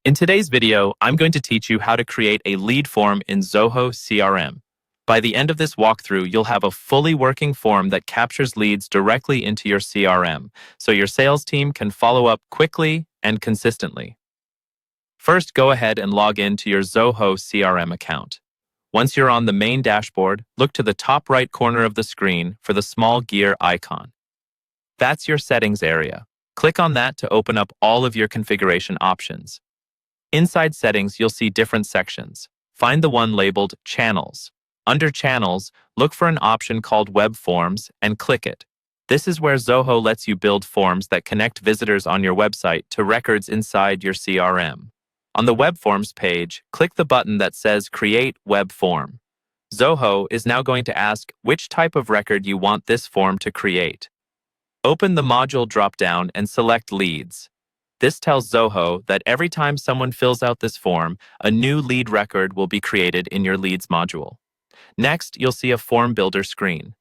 In today's video, I'm going to teach you how to create a lead form in Zoho CRM. By the end of this walkthrough, you'll have a fully working form that captures leads directly into your CRM, so your sales team can follow up quickly and consistently. First, go ahead and log in to your Zoho CRM account. Once you're on the main dashboard, look to the top right corner of the screen for the small gear icon. That's your settings area. Click on that to open up all of your configuration options. Inside settings, you'll see different sections. Find the one labeled Channels. Under Channels, look for an option called Web Forms and click it. This is where Zoho lets you build forms that connect visitors on your website to records inside your CRM. On the Web Forms page, click the button that says Create Web Form. Zoho is now going to ask which type of record you want this form to create. Open the module dropdown and select Leads. This tells Zoho that every time someone fills out this form, a new lead record will be created in your Leads module. Next, you'll see a form builder screen.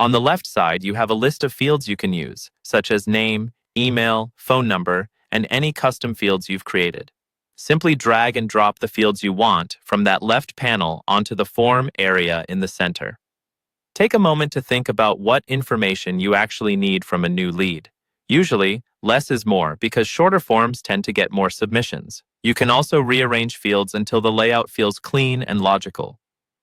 On the left side, you have a list of fields you can use, such as name, email, phone number, and any custom fields you've created. Simply drag and drop the fields you want from that left panel onto the form area in the center. Take a moment to think about what information you actually need from a new lead. Usually, less is more because shorter forms tend to get more submissions. You can also rearrange fields until the layout feels clean and logical.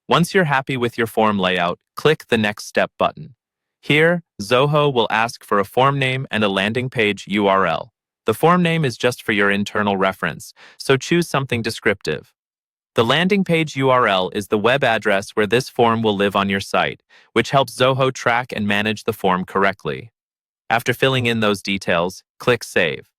Once you're happy with your form layout, click the Next Step button. Here, Zoho will ask for a form name and a landing page URL. The form name is just for your internal reference, so choose something descriptive. The landing page URL is the web address where this form will live on your site, which helps Zoho track and manage the form correctly. After filling in those details, click Save.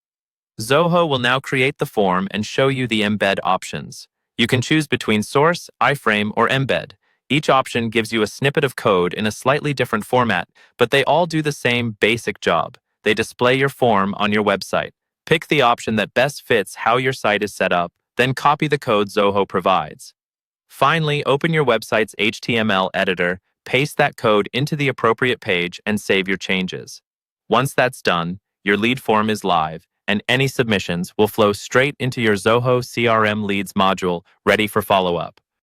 Zoho will now create the form and show you the embed options. You can choose between Source, iframe, or Embed. Each option gives you a snippet of code in a slightly different format, but they all do the same basic job. They display your form on your website. Pick the option that best fits how your site is set up, then copy the code Zoho provides. Finally, open your website's HTML editor, paste that code into the appropriate page, and save your changes. Once that's done, your lead form is live, and any submissions will flow straight into your Zoho CRM Leads module, ready for follow-up.